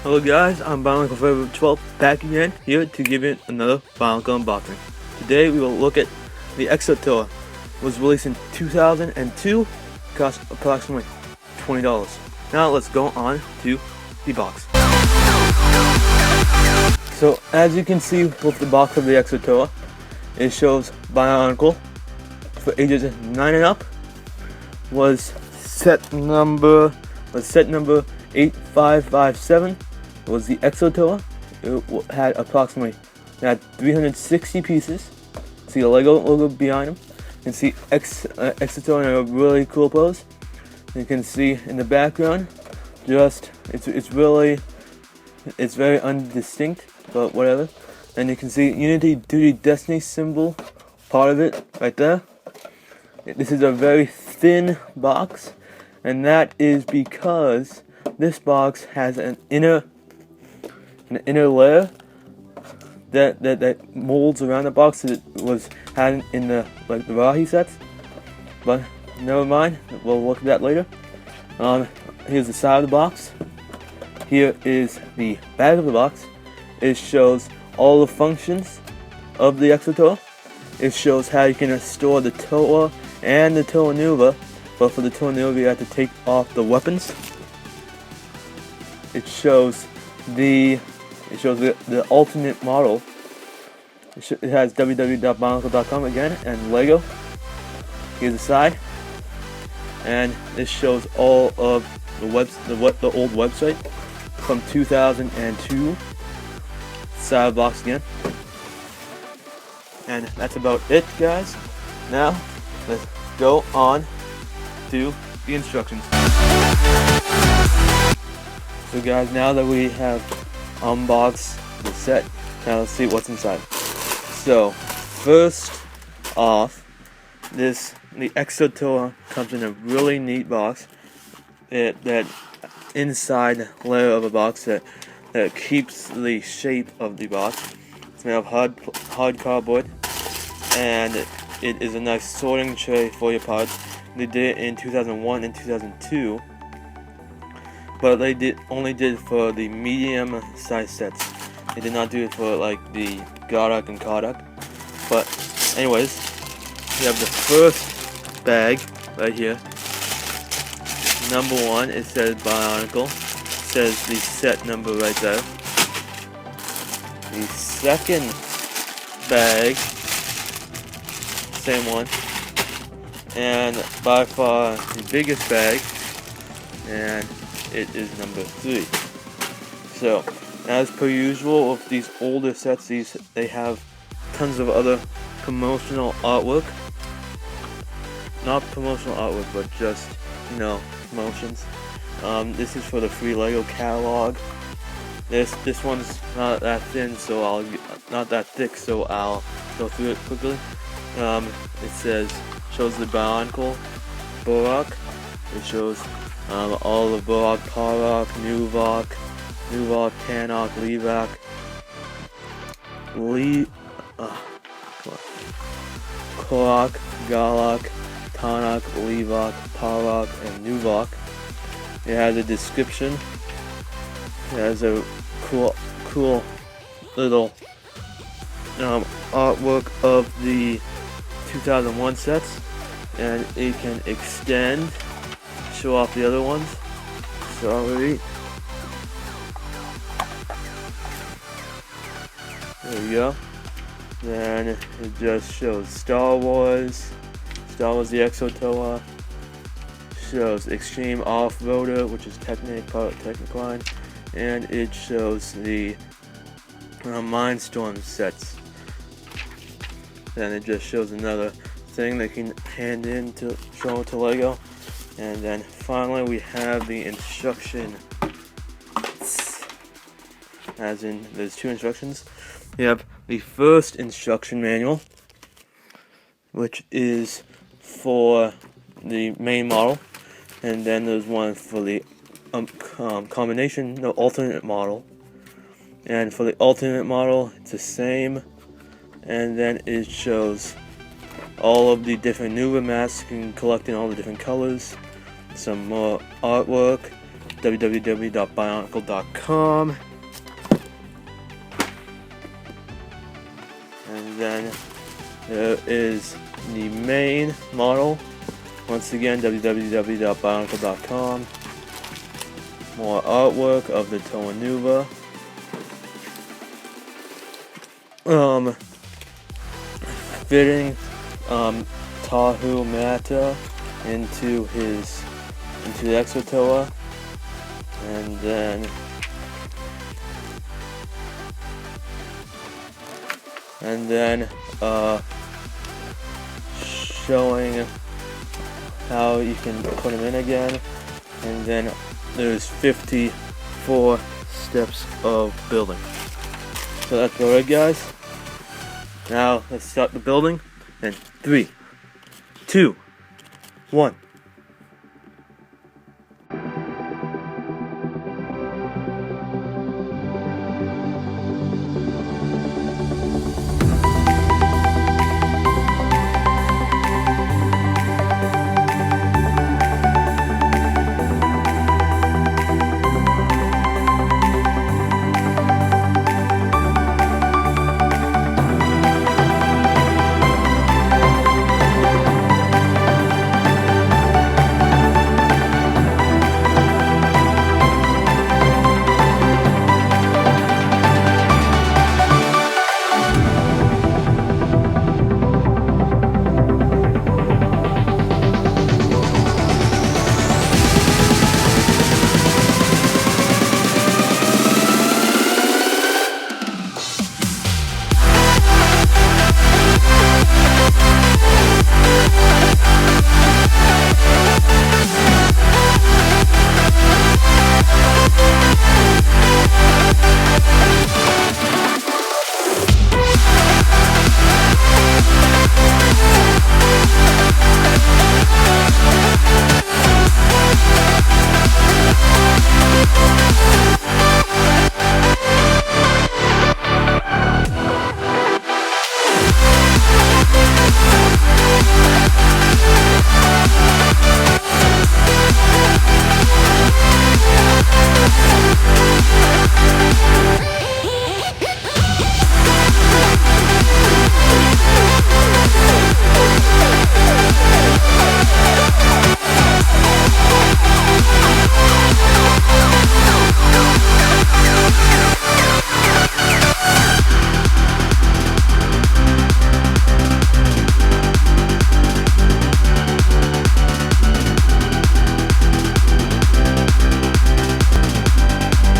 Hello guys, I'm BIONICLE Forever 12 back again here to give you another BIONICLE unboxing. Today we will look at the Exo Toa. It was released in 2002, cost approximately $20. Now let's go on to the box. So as you can see with the box of the Exo Toa, it shows BIONICLE for ages 9 and up was set number 8557. Was the Exo Toa. It had approximately 360 pieces. See the Lego logo behind them. You can see Exo Toa in a really cool pose. You can see in the background, it's very undistinct, but whatever. And you can see Unity Duty Destiny symbol, part of it right there. This is a very thin box, and that is because this box has an inner layer that molds around the box that had in the Bahrag sets. But never mind, we'll look at that later. Here's the side of the box. Here is the back of the box. It shows all the functions of the Exo Toa. It shows how you can store the Toa and the Toa Nuva, but for the Toa Nuva you have to take off the weapons. It shows the alternate model. It has www.bionicle.com again and Lego. Here's the side, and this shows all of the old website from 2002. Side of the box again, and that's about it, guys. Now let's go on to the instructions. So guys, now that we have unboxed the set, now let's see what's inside. So first off, the Exo Toa comes in a really neat box. That inside layer of a box that keeps the shape of the box. It's made of hard cardboard, and it is a nice sorting tray for your parts. They did it in 2001 and 2002. But they only did it for the medium size sets. They did not do it for like the Bahrag and Bahrag. But anyways, we have the first bag right here. Number 1, it says BIONICLE. It says the set number right there. The second bag, same one. And by far the biggest bag, and it is number 3. So, as per usual with these older sets, they have tons of other promotional artwork. Not promotional artwork, but just, promotions. This is for the free Lego catalog. This one's not that thin, so not that thick, so I'll go through it quickly. It shows the BIONICLE Bahrag. It shows all the Bahrag, Bahrag, Nuvok, Tanok, Levak, Korak, Galak, Tanok, Levak, Bahrag, and Nuvok. It has a description. It has a cool little artwork of the 2001 sets, and it can extend, show off the other ones. Sorry. There we go. Then it just shows Star Wars the Exo Toa. Shows Extreme Off-Roader, which is part of Technicline, and it shows the Mindstorm sets. Then it just shows another thing that you can hand in to show to Lego. And then finally we have the instruction. As in, there's 2 instructions. You have the first instruction manual, which is for the main model, and then there's one for the alternate model. And for the alternate model, it's the same, and then it shows all of the different Nuva masks you can collect in all the different colors, some more artwork, www.bionicle.com. And then there is the main model. Once again, www.bionicle.com. More artwork of the Toa Nuva. Fitting Tahu Mata into the Exo Toa, and then showing how you can put them in again, and then there's 54 steps of building. So that's about it, guys. Now let's start the building in 3, 2, 1.